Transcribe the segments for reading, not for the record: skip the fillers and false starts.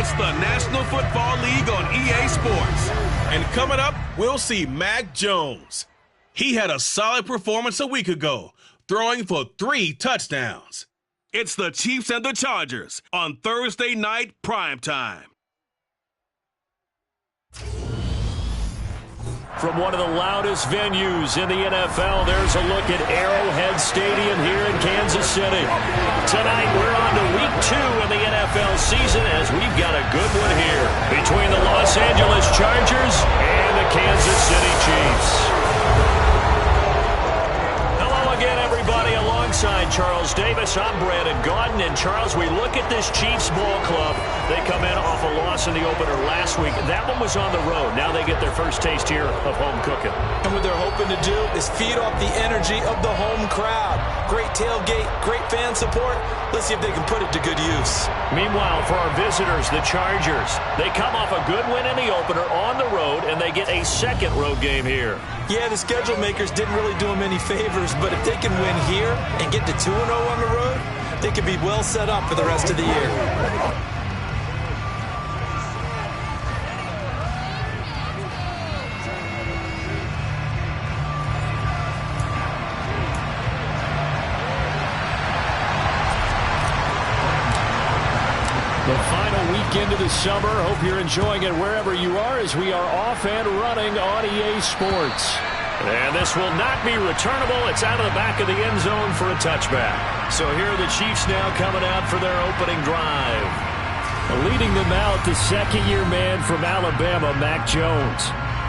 It's the National Football League on EA Sports. And coming up, we'll see Mac Jones. He had a solid performance a week ago, throwing for 3 touchdowns. It's the Chiefs and the Chargers on Thursday night primetime. From one of the loudest venues in the NFL, there's a look at Arrowhead Stadium here in Kansas City. Tonight, we're on to week 2 in the NFL season as we've got a good one here between the Los Angeles Chargers and the Kansas City Chiefs. Hello again, everybody. Alongside Charles Davis, I'm Brandon Gaudin. And Charles, we look at this Chiefs ball club. They come in off a loss in the opener last week. That one was on the road. Now they get their first taste here of home cooking. And what they're hoping to do is feed off the energy of the home crowd. Great tailgate, great fan support. Let's see if they can put it to good use. Meanwhile, for our visitors, the Chargers, they come off a good win in the opener on the road, and they get a second road game here. Yeah, the schedule makers didn't really do them any favors, but if they can win here and get to 2-0 on the road, they could be well set up for the rest of the year. The final weekend of the summer. Hope you're enjoying it wherever you are as we are off and running on EA Sports. And this will not be returnable. It's out of the back of the end zone for a touchback. So here are the Chiefs now coming out for their opening drive. Leading them out, the second-year man from Alabama, Mac Jones.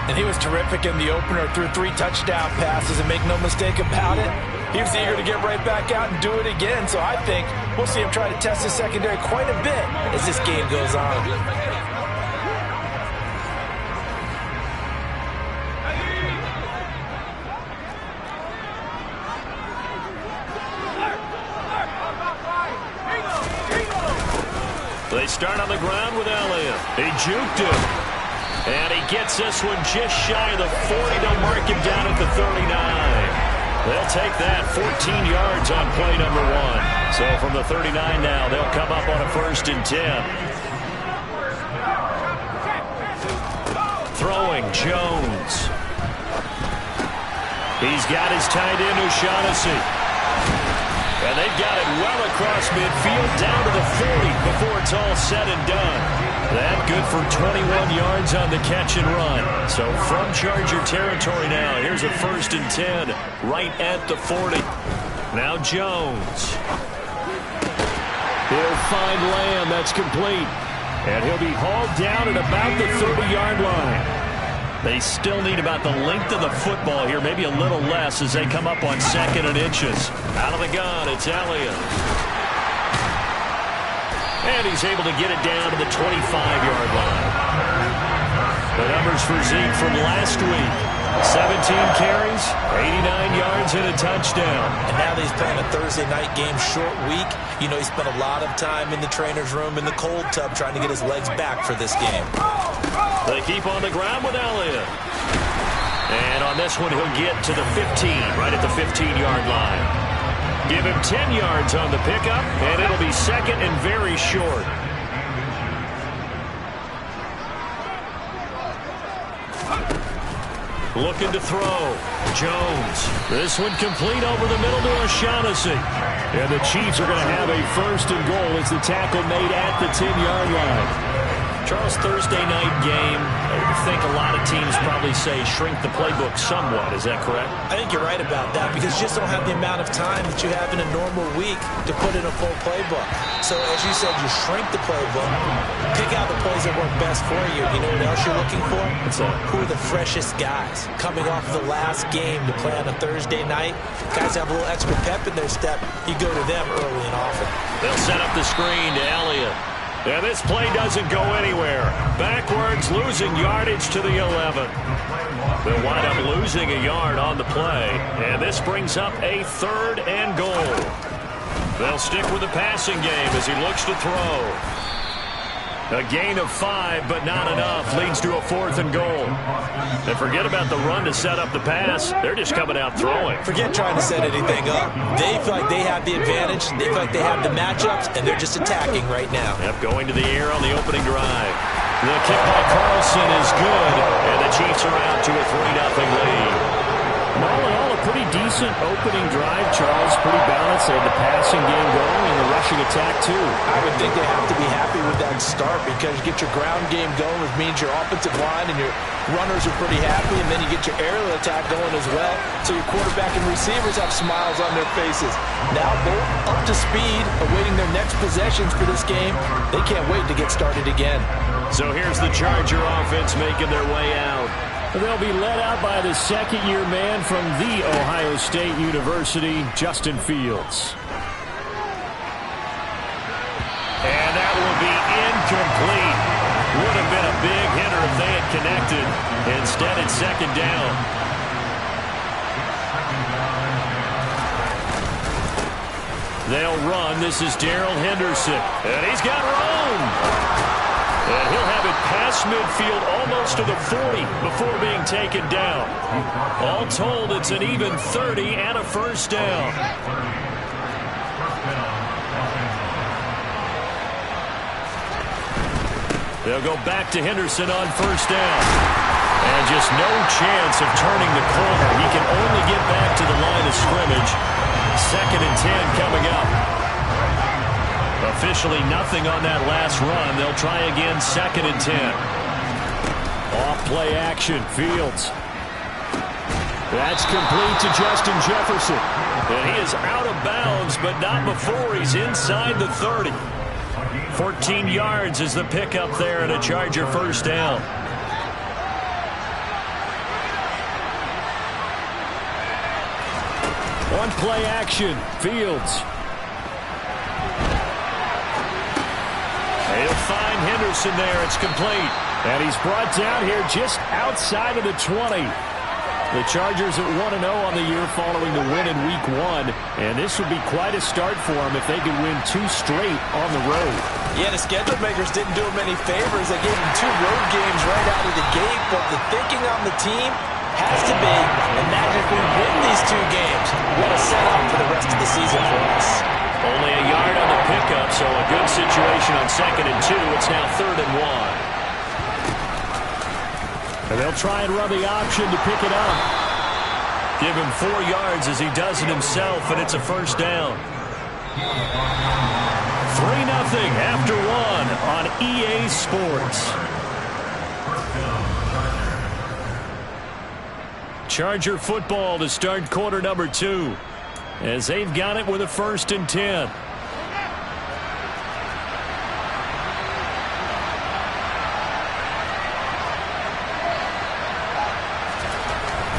And he was terrific in the opener, threw 3 touchdown passes, and make no mistake about it, he was eager to get right back out and do it again. So I think we'll see him try to test his secondary quite a bit as this game goes on. They start on the ground with Elliott. He juked him. And he gets this one just shy of the 40. They'll mark him down at the 39. They'll take that 14 yards on play number 1. So from the 39 now, they'll come up on a 1st and 10. Throwing Jones. He's got his tight end, O'Shaughnessy. And they've got it well across midfield, down to the 40 before it's all said and done. That good for 21 yards on the catch and run. So from Charger territory now, here's a 1st and 10 right at the 40. Now Jones. He'll find Lamb. That's complete. And he'll be hauled down at about the 30-yard line. They still need about the length of the football here, maybe a little less as they come up on 2nd and inches. Out of the gun, it's Elliott. And he's able to get it down to the 25-yard line. The numbers for Zeke from last week. 17 carries, 89 yards, and a touchdown. And now that he's playing a Thursday night game, short week, you know he spent a lot of time in the trainer's room in the cold tub trying to get his legs back for this game. They keep on the ground with Elliott. And on this one, he'll get to the 15, right at the 15-yard line. Give him 10 yards on the pickup, and it'll be 2nd and very short. Looking to throw. Jones. This one complete over the middle to O'Shaughnessy. And the Chiefs are going to have a 1st and goal as the tackle made at the 10-yard line. Charles, Thursday night game, I think a lot of teams probably say shrink the playbook somewhat. Is that correct? I think you're right about that because you just don't have the amount of time that you have in a normal week to put in a full playbook. So as you said, you shrink the playbook, pick out the plays that work best for you. You know what else you're looking for? What's that? Who are the freshest guys coming off the last game to play on a Thursday night? Guys have a little extra pep in their step. You go to them early and often. They'll set up the screen to Elliott. And this play doesn't go anywhere. Backwards, losing yardage to the 11. They'll wind up losing a yard on the play. And this brings up a 3rd and goal. They'll stick with the passing game as he looks to throw. A gain of 5, but not enough. Leads to a 4th and goal. And forget about the run to set up the pass. They're just coming out throwing. Forget trying to set anything up. They feel like they have the advantage. They feel like they have the matchups, and they're just attacking right now. Yep, going to the air on the opening drive. The kick by Carlson is good, and the Chiefs are out to a 3-0 lead. All in all, a pretty decent opening drive, Charles. Pretty balanced. They had the passing game going and the rushing attack, too. I would think they have to be happy with that start because you get your ground game going, which means your offensive line and your runners are pretty happy, and then you get your aerial attack going as well. So your quarterback and receivers have smiles on their faces. Now both up to speed, awaiting their next possessions for this game. They can't wait to get started again. So here's the Charger offense making their way out. They'll be led out by the second-year man from The Ohio State University, Justin Fields. And that will be incomplete. Would have been a big hitter if they had connected. Instead, it's second down. They'll run. This is Darrell Henderson. And he's got room. And he'll have it past midfield almost to the 40 before being taken down. All told, it's an even 30 and a first down. They'll go back to Henderson on first down. And just no chance of turning the corner. He can only get back to the line of scrimmage. 2nd and 10 coming up. Officially nothing on that last run. They'll try again, 2nd and 10. Off-play action, Fields. That's complete to Justin Jefferson. And he is out of bounds, but not before he's inside the 30. 14 yards is the pickup there and a Charger first down. One-play action, Fields. He'll find Henderson there. It's complete. And he's brought down here just outside of the 20. The Chargers at 1-0 on the year following the win in Week 1. And this would be quite a start for them if they could win 2 straight on the road. Yeah, the schedule makers didn't do them any favors. They gave them 2 road games right out of the gate. But the thinking on the team has to be, imagine if we win these 2 games, what a setup for the rest of the season for us. Only a yard on the pickup, so a good situation on 2nd and 2. It's now 3rd and 1. And they'll try and run the option to pick it up. Give him 4 yards as he does it himself, and it's a first down. 3-0 after 1 on EA Sports. Charger football to start quarter number 2. As they've got it with a 1st and 10.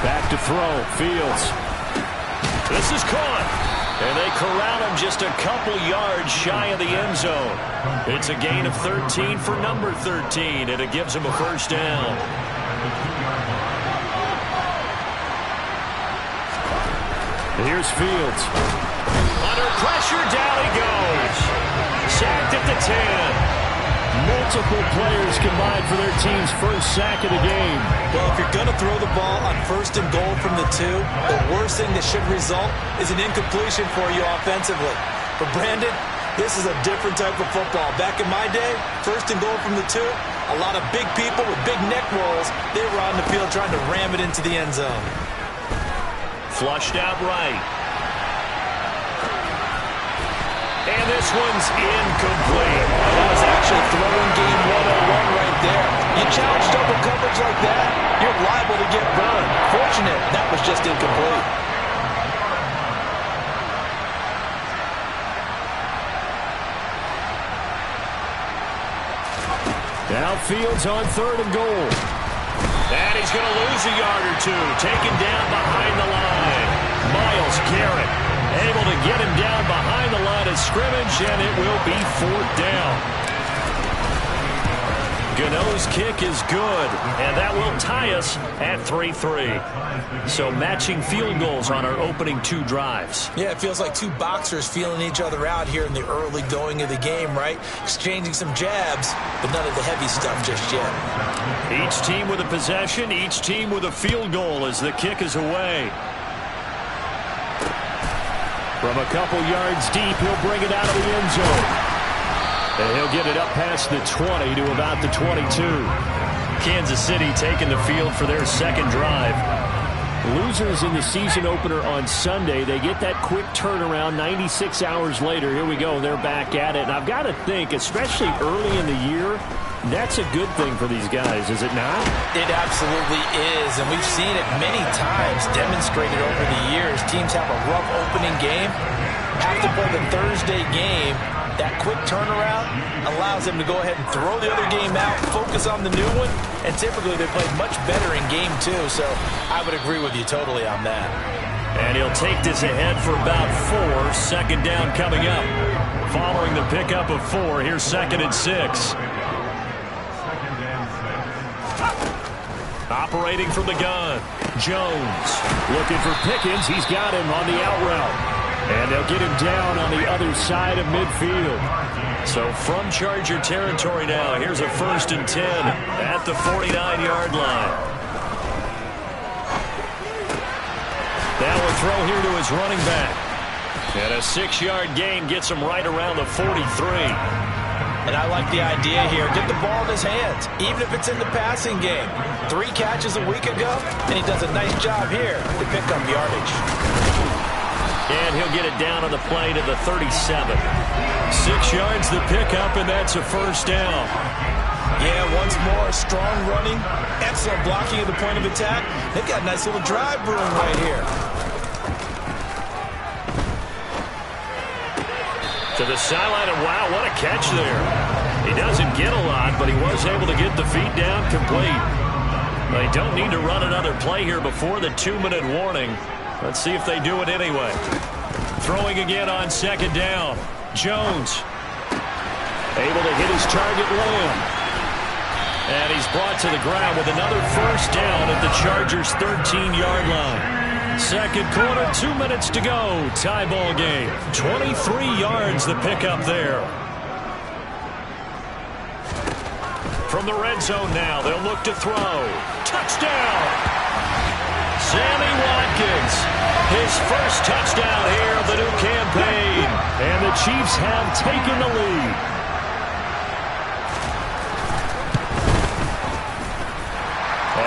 Back to throw, Fields. This is caught. And they corral him just a couple yards shy of the end zone. It's a gain of 13 for number 13, and it gives him a first down. Here's Fields. Under pressure, down he goes. Sacked at the 10. Multiple players combined for their team's first sack of the game. Well, if you're going to throw the ball on 1st and goal from the 2, the worst thing that should result is an incompletion for you offensively. But Brandon, this is a different type of football. Back in my day, 1st and goal from the 2, a lot of big people with big neck rolls, they were on the field trying to ram it into the end zone. Flushed out right. And this one's incomplete. That was actually throwing game 101 right there. You challenge double coverage like that, you're liable to get burned. Fortunate, that was just incomplete. Now Fields on 3rd and goal. And he's going to lose a yard or 2. Taken down behind the line. Myles Garrett able to get him down behind the line of scrimmage, and it will be 4th down. Gano's kick is good, and that will tie us at 3-3. So matching field goals on our opening 2 drives. Yeah, it feels like 2 boxers feeling each other out here in the early going of the game, right? Exchanging some jabs, but none of the heavy stuff just yet. Each team with a possession, each team with a field goal as the kick is away. From a couple yards deep, he'll bring it out of the end zone. And he'll get it up past the 20 to about the 22. Kansas City taking the field for their second drive. Losers in the season opener on Sunday, they get that quick turnaround 96 hours later. Here we go, they're back at it. And I've got to think, especially early in the year, that's a good thing for these guys, is it not? It absolutely is, and we've seen it many times demonstrated over the years. Teams have a rough opening game, have to play the Thursday game. That quick turnaround allows them to go ahead and throw the other game out, focus on the new one, and typically they play much better in game 2, so I would agree with you totally on that. And he'll take this ahead for about 4. Second down coming up. Following the pickup of 4, here's 2nd and 6. Operating from the gun, Jones looking for Pickens. He's got him on the out route. And they'll get him down on the other side of midfield. So from Charger territory now, here's a 1st and 10 at the 49-yard line. Now a throw here to his running back. And a 6-yard gain gets him right around the 43. And I like the idea here. Get the ball in his hands, even if it's in the passing game. 3 catches a week ago, and he does a nice job here to pick up yardage. And he'll get it down on the play to the 37. 6 yards the pickup, and that's a 1st down. Yeah, once more, strong running, excellent blocking at the point of attack. They've got a nice little drive brewing right here. To the sideline, and wow, what a catch there. He doesn't get a lot, but he was able to get the feet down complete. They don't need to run another play here before the 2-minute warning. Let's see if they do it anyway. Throwing again on 2nd down. Jones able to hit his target, Lamb. And he's brought to the ground with another 1st down at the Chargers' 13-yard line. Second quarter, 2 minutes to go. Tie ball game. 23 yards the pickup there. From the red zone now, they'll look to throw. Touchdown! Sammy Watkins. His first touchdown here of the new campaign. And the Chiefs have taken the lead.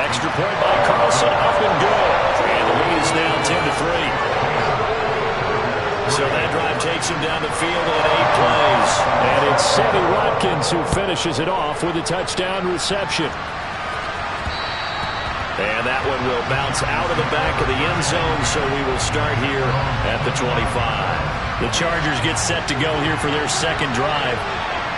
Extra point by Carlson, up and good. And the lead is now 10-3. So that drive takes him down the field in 8 plays. And it's Sammy Watkins who finishes it off with a touchdown reception. And that one will bounce out of the back of the end zone, so we will start here at the 25. The Chargers get set to go here for their second drive.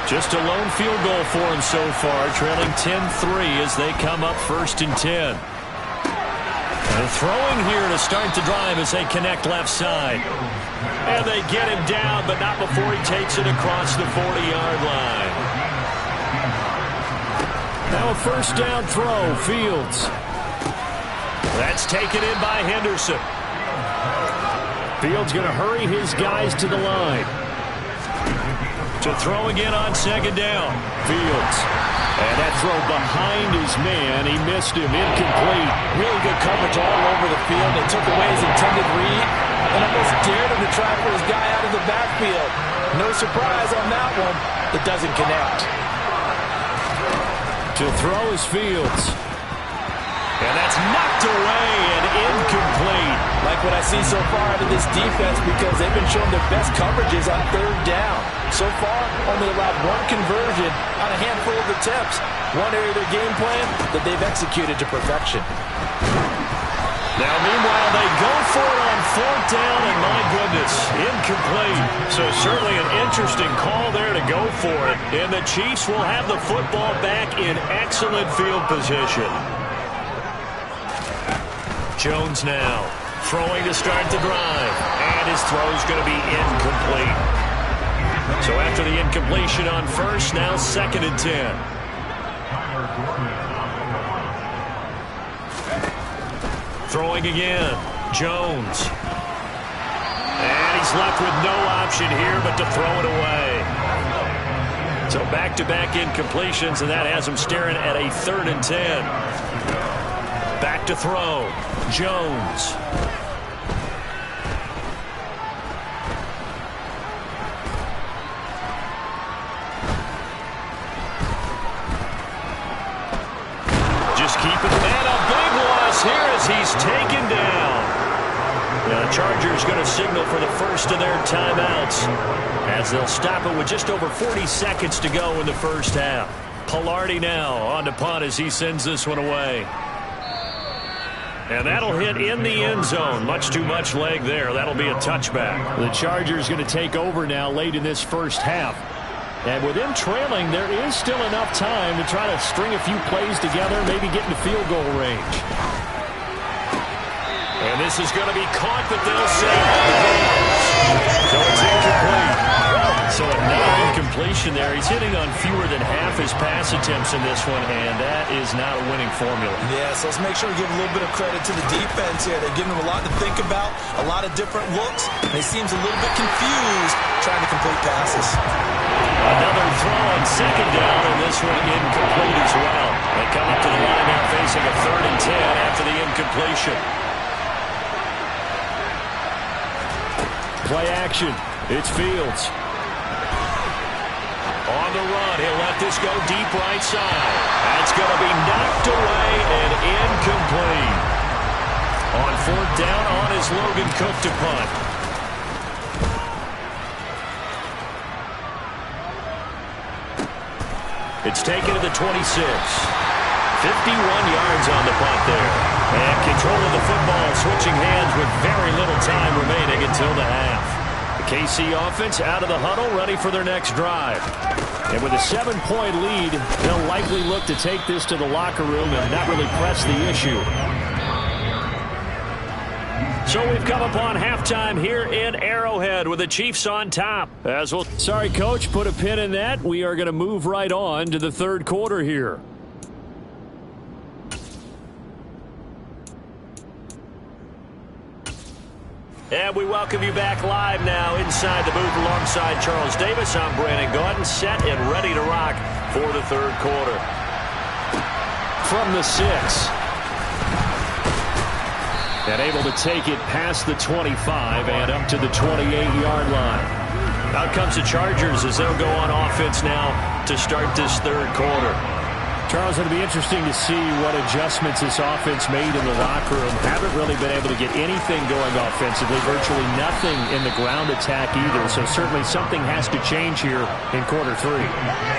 Just a lone field goal for them so far, trailing 10-3 as they come up 1st and 10. And throwing here to start the drive as they connect left side. And they get him down, but not before he takes it across the 40-yard line. Now a 1st down throw, Fields. That's taken in by Henderson. Fields going to hurry his guys to the line. To throw again on 2nd down. Fields. And that throw behind his man. He missed him. Incomplete. Really good coverage all over the field. They took away his intended read and almost dared him to try for his guy out of the backfield. No surprise on that one. It doesn't connect. To throw is Fields. And that's knocked away and incomplete. Like what I see so far out of this defense, because they've been showing their best coverages on 3rd down. So far, only allowed 1 conversion on a handful of attempts. One area of their game plan that they've executed to perfection. Now, meanwhile, they go for it on 4th down, and my goodness, incomplete. So certainly an interesting call there to go for it. And the Chiefs will have the football back in excellent field position. Jones now throwing to start the drive, and his throw's going to be incomplete. So after the incompletion on 1st, now 2nd and 10. Throwing again, Jones. And he's left with no option here but to throw it away. So back-to-back incompletions, and that has him staring at a 3rd and 10. Back to throw, Jones. Just keep it, and a big loss here as he's taken down. Now the Chargers going to signal for the first of their timeouts as they'll stop it with just over 40 seconds to go in the first half. Pilardi now on to punt as he sends this one away. And that'll hit in the end zone. Much too much leg there. That'll be a touchback. The Chargers going to take over now late in this first half. And with them trailing, there is still enough time to try to string a few plays together, maybe get into field goal range. And this is going to be caught, but they'll say so it's incomplete. So another incompletion there. He's hitting on fewer than half his pass attempts in this one, and that is not a winning formula. Yeah, so let's make sure we give a little bit of credit to the defense here. They're giving him a lot to think about, a lot of different looks, and he seems a little bit confused trying to complete passes. Another throw on 2nd down, and this one incomplete as well. They come up to the line now facing a 3rd and 10 after the incompletion. Play action. It's Fields. On the run, he'll let this go deep right side. That's going to be knocked away and incomplete. On 4th down, on is Logan Cook to punt. It's taken to the 26. 51 yards on the punt there. And control of the football switching hands with very little time remaining until the half. The KC offense out of the huddle, ready for their next drive. And with a 7-point lead, they'll likely look to take this to the locker room and not really press the issue. So we've come upon halftime here in Arrowhead with the Chiefs on top. As well, sorry, Coach, put a pin in that. We are going to move right on to the 3rd quarter here. And we welcome you back live now inside the booth alongside Charles Davis. I'm Brandon Gaudin, set and ready to rock for the 3rd quarter. From the 6. And able to take it past the 25 and up to the 28-yard line. Out comes the Chargers as they'll go on offense now to start this 3rd quarter. Charles, it'll be interesting to see what adjustments this offense made in the locker room. Haven't really been able to get anything going offensively, virtually nothing in the ground attack either. So certainly something has to change here in quarter 3.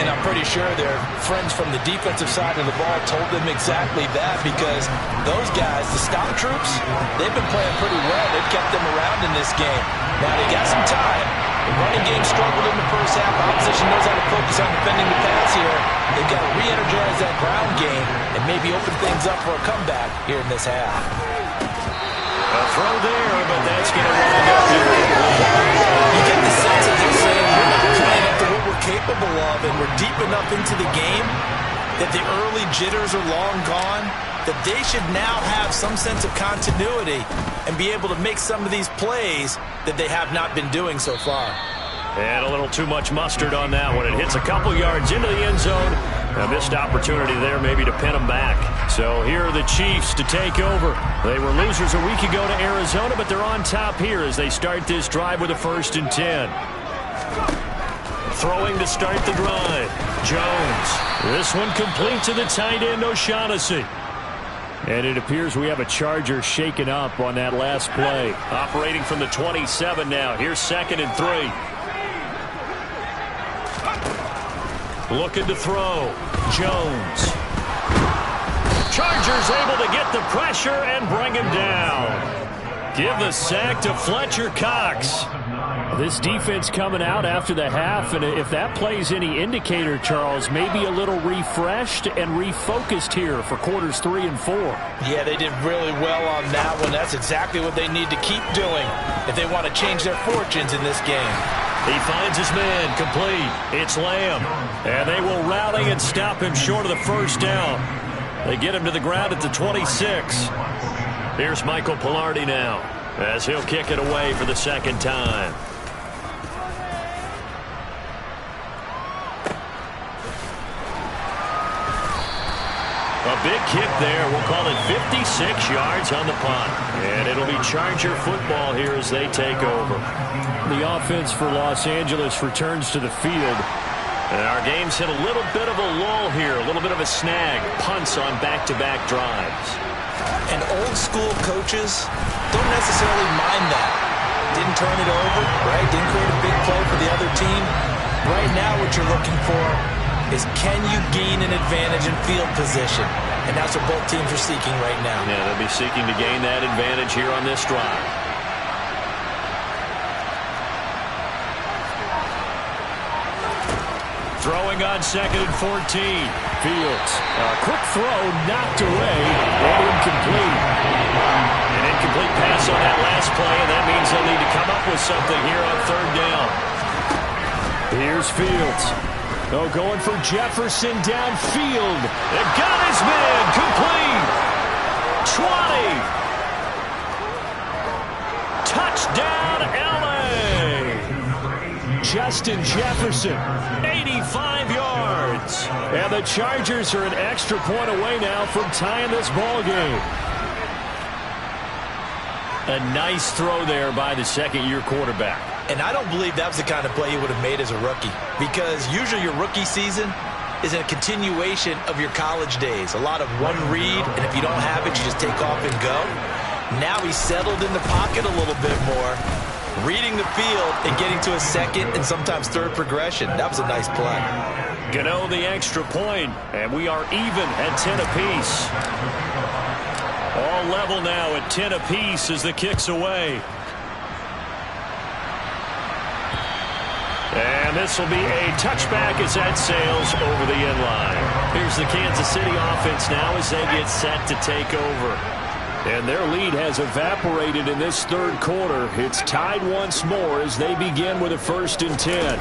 And I'm pretty sure their friends from the defensive side of the ball told them exactly that, because those guys, the stop troops, they've been playing pretty well. They've kept them around in this game. Now they got some time. The running game struggled in the first half. Opposition knows how to focus on defending the pass here. They've got to re-energize that ground game and maybe open things up for a comeback here in this half. A throw there, but that's going to wind up here. You get the sense that they're saying we're not playing up to what we're capable of, and we're deep enough into the game that the early jitters are long gone, that they should now have some sense of continuity and be able to make some of these plays that they have not been doing so far. And a little too much mustard on that one. It hits a couple yards into the end zone. A missed opportunity there maybe to pin them back. So here are the Chiefs to take over. They were losers a week ago to Arizona, but they're on top here as they start this drive with a 1st and 10. Throwing to start the drive. Jones. This one complete to the tight end, O'Shaughnessy. And it appears we have a Charger shaken up on that last play. Operating from the 27 now. Here's 2nd and 3. Looking to throw. Jones. Chargers able to get the pressure and bring him down. Give the sack to Fletcher Cox. This defense coming out after the half, and if that plays any indicator, Charles, maybe a little refreshed and refocused here for quarters 3 and 4. Yeah, they did really well on that one. That's exactly what they need to keep doing if they want to change their fortunes in this game. He finds his man, complete. It's Lamb. And they will rally and stop him short of the first down. They get him to the ground at the 26. Here's Michael Pilardi now, as he'll kick it away for the second time. A big kick there. We'll call it 56 yards on the punt. And it'll be Charger football here as they take over. The offense for Los Angeles returns to the field. And our game's hit a little bit of a lull here, a little bit of a snag. Punts on back-to-back drives. And old-school coaches don't necessarily mind that. Didn't turn it over, right? Didn't create a big play for the other team. Right now what you're looking for is can you gain an advantage in field position? And that's what both teams are seeking right now. Yeah, they'll be seeking to gain that advantage here on this drive. Throwing on 2nd and 14. Fields. A quick throw knocked away and incomplete. An incomplete pass on that last play, and that means they'll need to come up with something here on 3rd down. Here's Fields. Oh, going for Jefferson downfield. And got his man complete. 20. Touchdown, L.A. Justin Jefferson, 85 yards. And the Chargers are an extra point away now from tying this ball game. A nice throw there by the second-year quarterback. And I don't believe that was the kind of play he would have made as a rookie, because usually your rookie season is a continuation of your college days. A lot of one read, and if you don't have it, you just take off and go. Now he's settled in the pocket a little bit more, reading the field and getting to a second and sometimes third progression. That was a nice play. Gano the extra point, and we are even at 10 apiece. All level now at 10 apiece as the kick's away. And this will be a touchback as that sails over the end line. Here's the Kansas City offense now as they get set to take over. And their lead has evaporated in this third quarter. It's tied once more as they begin with a 1st and 10.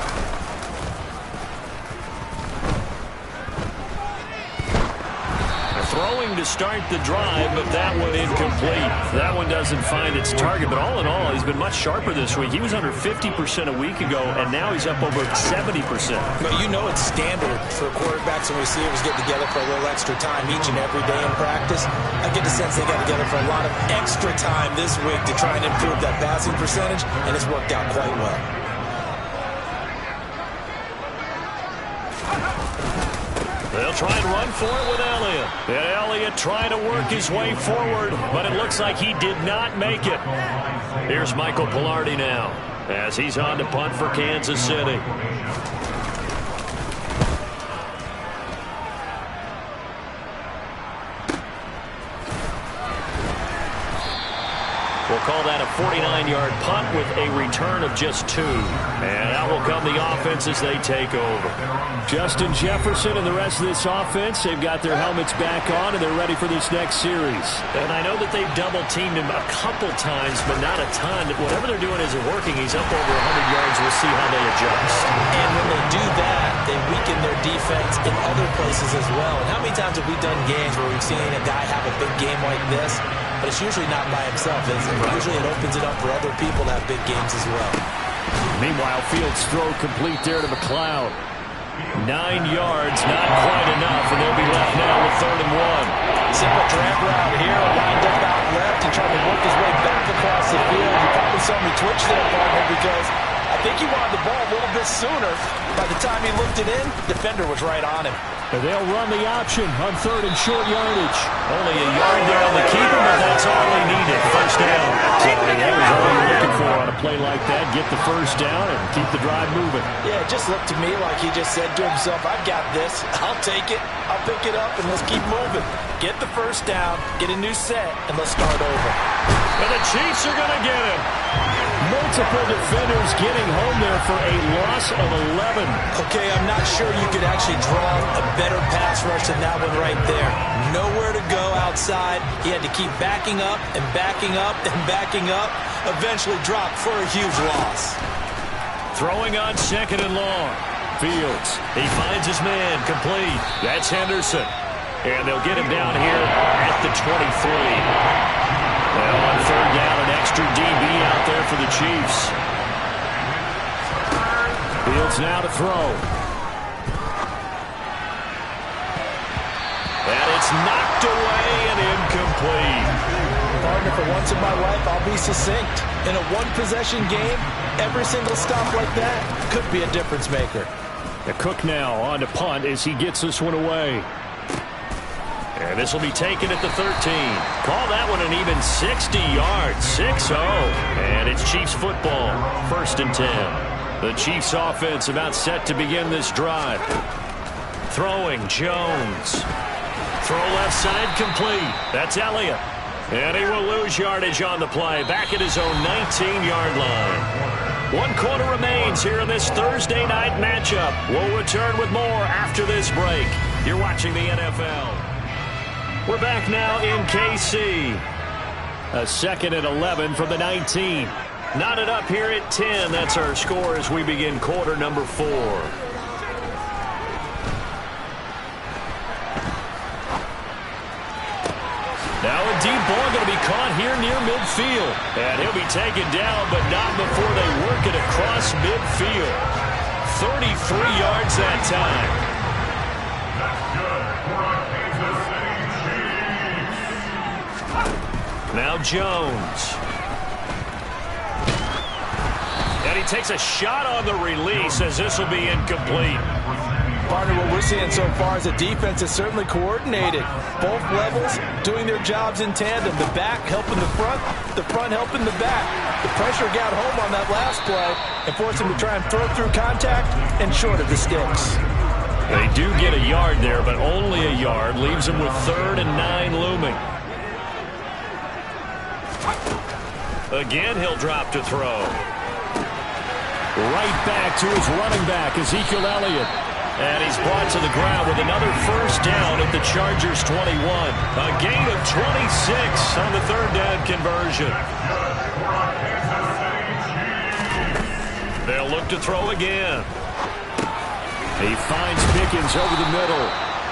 Throwing to start the drive, but that one incomplete. That one doesn't find its target, but all in all, he's been much sharper this week. He was under 50% a week ago, and now he's up over 70%. But you know it's standard for quarterbacks and receivers get together for a little extra time each and every day in practice. I get the sense they got together for a lot of extra time this week to try and improve that passing percentage, and it's worked out quite well. They'll try and run for it with Elliott. And Elliott trying to work his way forward, but it looks like he did not make it. Here's Michael Pilardi now as he's on to punt for Kansas City. We'll call that a 49-yard punt with a return of just 2. And out will come the offense as they take over. Justin Jefferson and the rest of this offense, they've got their helmets back on, and they're ready for this next series. And I know that they've double-teamed him a couple times, but not a ton. Whatever they're doing isn't working. He's up over 100 yards. We'll see how they adjust. And when they do that, they weaken their defense in other places as well. And how many times have we done games where we've seen a guy have a big game like this, but it's usually not by himself, is it? Usually it opens it up for other people to have big games as well. Meanwhile, Fields' throw complete there to McLeod. 9 yards, not quite enough, and they'll be left now with 3rd and 1. Simple drag route here, lined up out left and trying to work his way back across the field. You probably saw me twitch there, partner, because I think he wanted the ball a little bit sooner. By the time he looked it in, the defender was right on him. And they'll run the option on 3rd and short yardage. Only a yard there on the keeper, but that's all they needed. First down. So that was all you're looking for on a play like that. Get the first down and keep the drive moving. Yeah, it just looked to me like he just said to himself, I've got this. I'll take it. I'll pick it up, and let's keep moving. Get the first down, get a new set, and let's start over. And the Chiefs are going to get him. Multiple defenders getting home there for a loss of 11. Okay, I'm not sure you could actually draw a better pass rush than that one right there. Nowhere to go outside. He had to keep backing up and backing up and backing up. Eventually dropped for a huge loss. Throwing on second and long. Fields. He finds his man. Complete. That's Henderson. And they'll get him down here at the 23. Now on third down, an extra DB out there for the Chiefs. Fields now to throw. And it's knocked away and incomplete. Partner, for once in my life, I'll be succinct. In a one-possession game, every single stop like that could be a difference maker. The Cook now on to punt as he gets this one away. And this will be taken at the 13. Call that one an even 60 yards. 6-0. And it's Chiefs football. 1st and 10. The Chiefs offense about set to begin this drive. Throwing Jones. Throw left side complete. That's Elliott. And he will lose yardage on the play. Back at his own 19-yard line. 1 quarter remains here in this Thursday night matchup. We'll return with more after this break. You're watching the NFL. We're back now in KC. A 2nd and 11 from the 19. Knotted up here at 10. That's our score as we begin quarter number 4. Now a deep ball going to be caught here near midfield. And he'll be taken down, but not before they work it across midfield. 33 yards that time. Now Jones. And he takes a shot on the release as this will be incomplete. Partner, what we're seeing so far is the defense is certainly coordinated. Both levels doing their jobs in tandem. The back helping the front helping the back. The pressure got home on that last play and forced him to try and throw through contact and short of the sticks. They do get a yard there, but only a yard. Leaves them with 3rd and 9 looming. Again, he'll drop to throw. Right back to his running back, Ezekiel Elliott. And he's brought to the ground with another 1st down at the Chargers' 21. A gain of 26 on the 3rd down conversion. They'll look to throw again. He finds Pickens over the middle.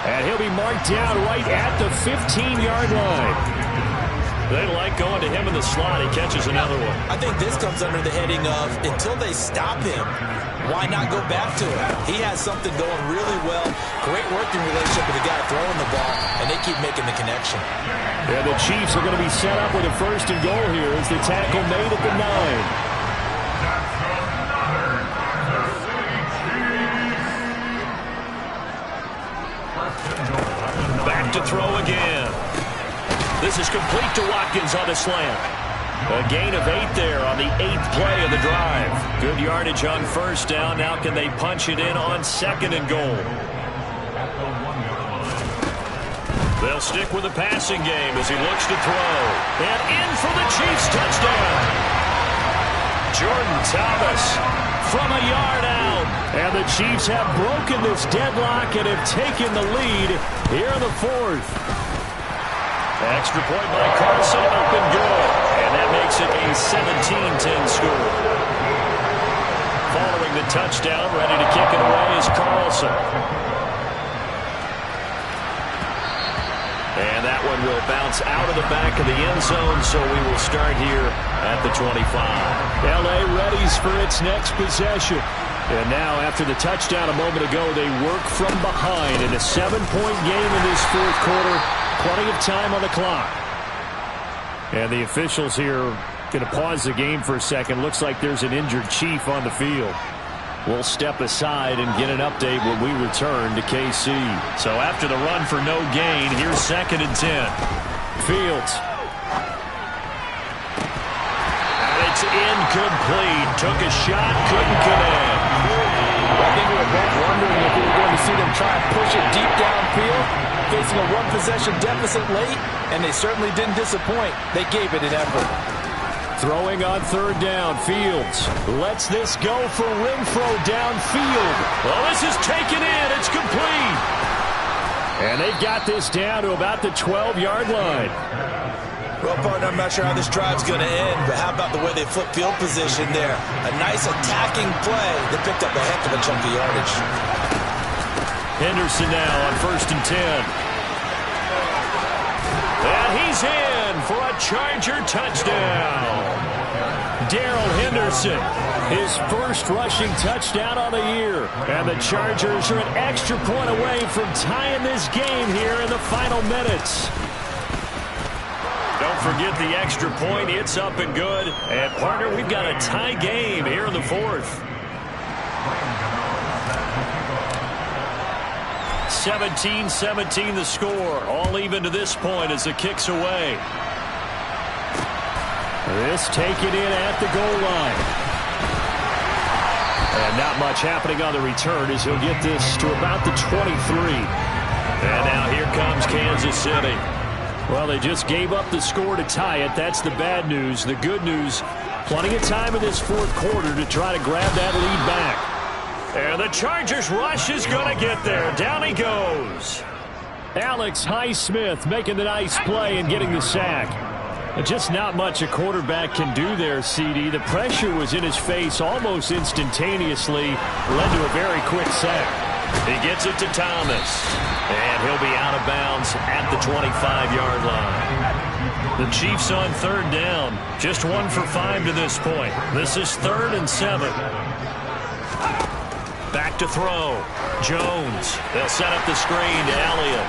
And he'll be marked down right at the 15-yard line. They like going to him in the slot. He catches another one. I think this comes under the heading of until they stop him, why not go back to him? He has something going really well. Great working relationship with the guy throwing the ball, and they keep making the connection. Yeah, the Chiefs are going to be set up with a 1st and goal here as the tackle made at the 9. Back to throw again. This is complete to Watkins on the slant. A gain of 8 there on the 8th play of the drive. Good yardage on 1st down. Now can they punch it in on 2nd and goal? They'll stick with the passing game as he looks to throw. And in for the Chiefs touchdown. Jordan Thomas from a yard out. And the Chiefs have broken this deadlock and have taken the lead here in the 4th. Extra point by Carson, up and good. And that makes it a 17-10 score. Following the touchdown, ready to kick it away is Carlson. And that one will bounce out of the back of the end zone, so we will start here at the 25. L.A. readies for its next possession. And now, after the touchdown a moment ago, they work from behind in a 7-point game in this 4th quarter. Plenty of time on the clock. And the officials here going to pause the game for a second. Looks like there's an injured Chief on the field. We'll step aside and get an update when we return to KC. So after the run for no gain, here's 2nd and 10. Fields. And it's incomplete. Took a shot, couldn't connect. I think we were both wondering if we were going to see them try and push it deep downfield, facing a 1-possession deficit late, and they certainly didn't disappoint. They gave it an effort. Throwing on 3rd down, Fields lets this go for Renfro downfield. Well, this is taken in. It's complete. And they've got this down to about the 12-yard line. Well, partner, I'm not sure how this drive's going to end, but how about the way they flip field position there? A nice attacking play that picked up a heck of a chunk of yardage. Henderson now on 1st and 10. And he's in for a Charger touchdown. Darrell Henderson, his first rushing touchdown on the year. And the Chargers are an extra point away from tying this game here in the final minutes. Don't forget the extra point. It's up and good. And, partner, we've got a tie game here in the 4th. 17-17 the score. All even to this point as the kick's away. This taken in at the goal line. And not much happening on the return as he'll get this to about the 23. And now here comes Kansas City. Well, they just gave up the score to tie it. That's the bad news. The good news, plenty of time in this 4th quarter to try to grab that lead back. And the Chargers rush is going to get there. Down he goes. Alex Highsmith making the nice play and getting the sack. Just not much a quarterback can do there, CD. The pressure was in his face almost instantaneously. Led to a very quick sack. He gets it to Thomas. And he'll be out of bounds at the 25-yard line. The Chiefs on 3rd down. Just 1 for 5 to this point. This is 3rd and 7. Back to throw. Jones. They'll set up the screen to Elliott.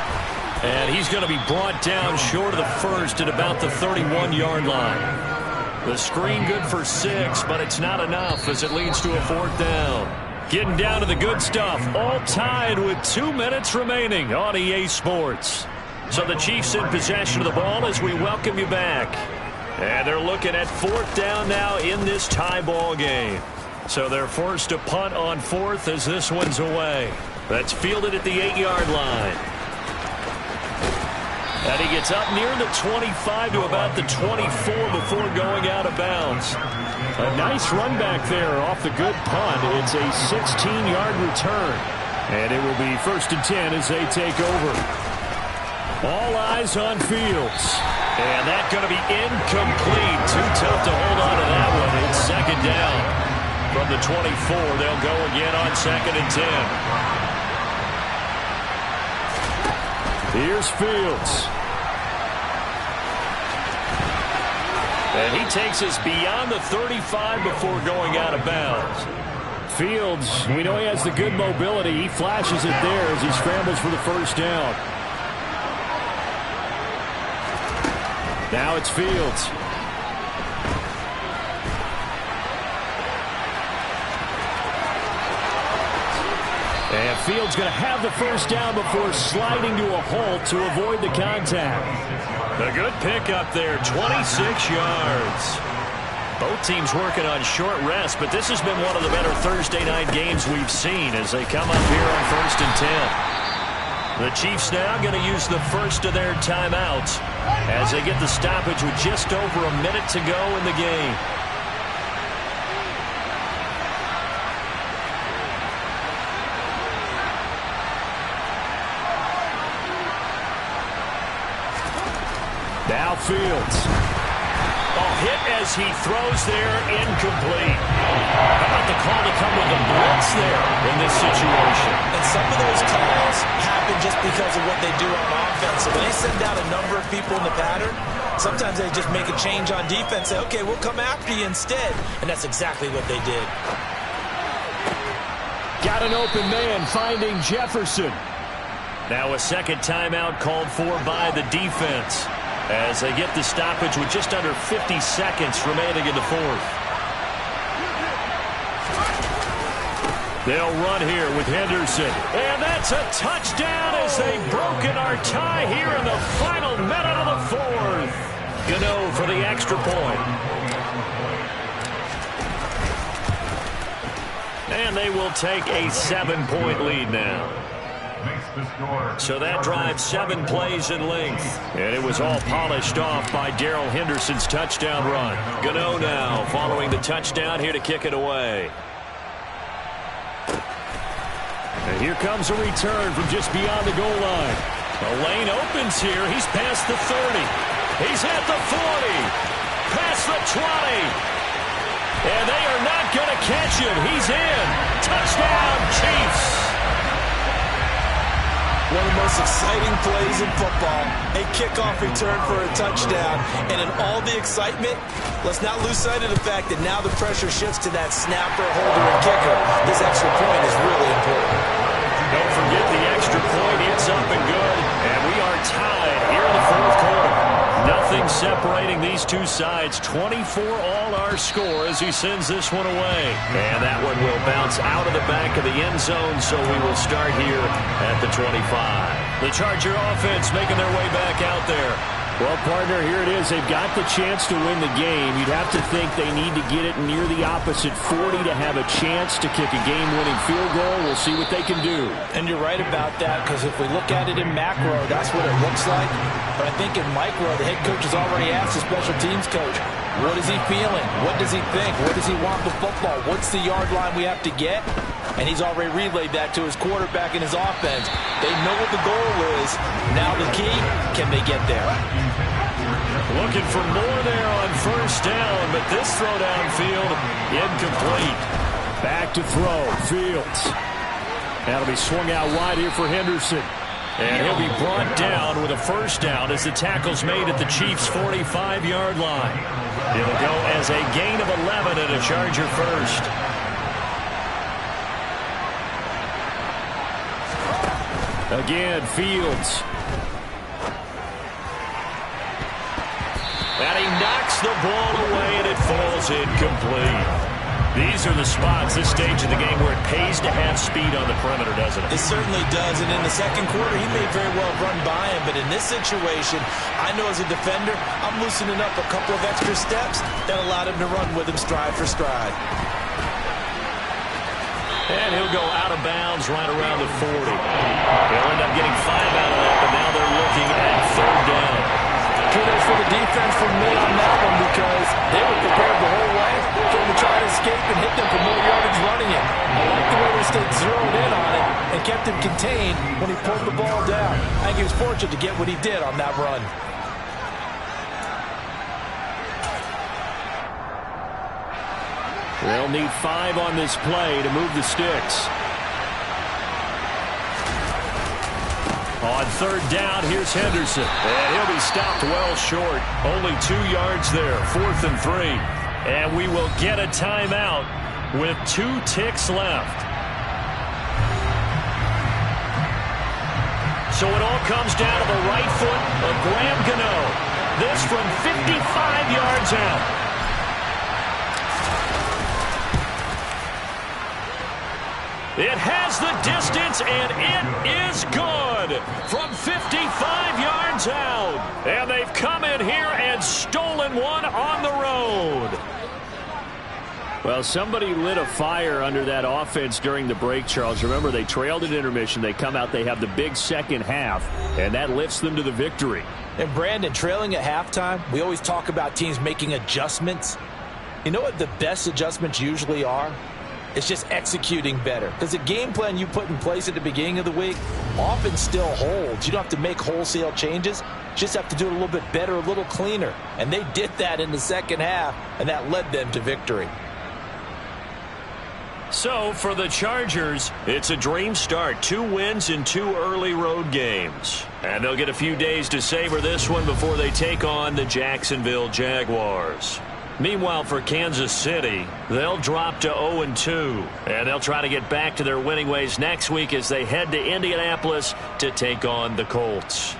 And he's going to be brought down short of the first at about the 31-yard line. The screen good for 6, but it's not enough as it leads to a 4th down. Getting down to the good stuff. All tied with 2 minutes remaining on EA Sports. So the Chiefs in possession of the ball as we welcome you back. And they're looking at 4th down now in this tie ball game. So they're forced to punt on 4th as this one's away. That's fielded at the 8-yard line. And he gets up near the 25 to about the 24 before going out of bounds. A nice run back there off the good punt. It's a 16-yard return. And it will be 1st and 10 as they take over. All eyes on Fields. And that's going to be incomplete. Too tough to hold on to that one. It's 2nd down. From the 24, they'll go again on 2nd and 10. Here's Fields. And he takes us beyond the 35 before going out of bounds. Fields, we know he has the good mobility. He flashes it there as he scrambles for the 1st down. Now it's Fields. And Fields going to have the 1st down before sliding to a halt to avoid the contact. A good pickup there, 26 yards. Both teams working on short rest, but this has been one of the better Thursday night games we've seen as they come up here on 1st and 10. The Chiefs now going to use the first of their timeouts as they get the stoppage with just over a minute to go in the game. Now Fields. Hit as he throws there, incomplete. How about the call to come with the blitz there in this situation? And some of those calls happen just because of what they do on offense. So when they send out a number of people in the pattern, sometimes they just make a change on defense. Say, okay, we'll come after you instead. And that's exactly what they did. Got an open man finding Jefferson. Now a 2nd timeout called for by the defense, as they get the stoppage with just under 50 seconds remaining in the 4th. They'll run here with Henderson. And that's a touchdown as they've broken our tie here in the final minute of the 4th. Gano for the extra point. And they will take a 7-point lead now. So that drive 7 plays in length. And it was all polished off by Darrell Henderson's touchdown run. Gano now following the touchdown here to kick it away. And here comes a return from just beyond the goal line. The lane opens here. He's past the 30. He's at the 40. Past the 20. And they are not going to catch him. He's in. Touchdown, Chiefs. One of the most exciting plays in football, a kickoff return for a touchdown. And in all the excitement, let's not lose sight of the fact that now the pressure shifts to that snapper, holder, and kicker. This extra point is really important. Don't forget the extra point. It's up and good. And we are tied here in the fourth quarter. Nothing separating these two sides. 24 all our score as he sends this one away. And that one will bounce out of the back of the end zone, so we will start here at the 25. The Charger offense making their way back out there. Well, partner, here it is. They've got the chance to win the game. You'd have to think they need to get it near the opposite 40 to have a chance to kick a game-winning field goal. We'll see what they can do. And you're right about that, because if we look at it in macro, that's what it looks like. But I think in micro, the head coach has already asked the special teams coach, what is he feeling? What does he think? What does he want with the football? What's the yard line we have to get? And he's already relayed that to his quarterback and his offense. They know what the goal is. Now the key, can they get there? Looking for more there on first down, but this throw downfield, incomplete. Back to throw, Fields. That'll be swung out wide here for Henderson. And he'll be brought down with a first down as the tackle's made at the Chiefs' 45-yard line. It'll go as a gain of 11 and a Charger first. Again, Fields. And he knocks the ball away, and it falls incomplete. These are the spots, this stage of the game, where it pays to have speed on the perimeter, doesn't it? It certainly does, and in the second quarter, he may very well run by him, but in this situation, I know as a defender, I'm loosening up a couple of extra steps that allowed him to run with him stride for stride. And he'll go out of bounds right around the 40. They'll end up getting 5 out of that, but now they're looking at third down. Kudos for the defense from me on that one, because they were prepared the whole way for him to try to escape and hit them for more yardage running it. I like the way they stayed zeroed in on it and kept him contained when he pulled the ball down. I think he was fortunate to get what he did on that run. They'll need 5 on this play to move the sticks. On third down, here's Henderson. And he'll be stopped well short. Only 2 yards there, 4th and 3. And we will get a timeout with 2 ticks left. So it all comes down to the right foot of Graham Gano. This from 55 yards out. It has the distance, and it is good from 55 yards out. And they've come in here and stolen one on the road. Well, somebody lit a fire under that offense during the break, Charles. Remember, they trailed at intermission. They come out, they have the big second half, and that lifts them to the victory. And, Brandon, trailing at halftime, we always talk about teams making adjustments. You know what the best adjustments usually are? It's just executing better. Because the game plan you put in place at the beginning of the week often still holds. You don't have to make wholesale changes. You just have to do it a little bit better, a little cleaner. And they did that in the second half, and that led them to victory. So, for the Chargers, it's a dream start. 2 wins in 2 early road games. And they'll get a few days to savor this one before they take on the Jacksonville Jaguars. Meanwhile, for Kansas City, they'll drop to 0-2, and they'll try to get back to their winning ways next week as they head to Indianapolis to take on the Colts.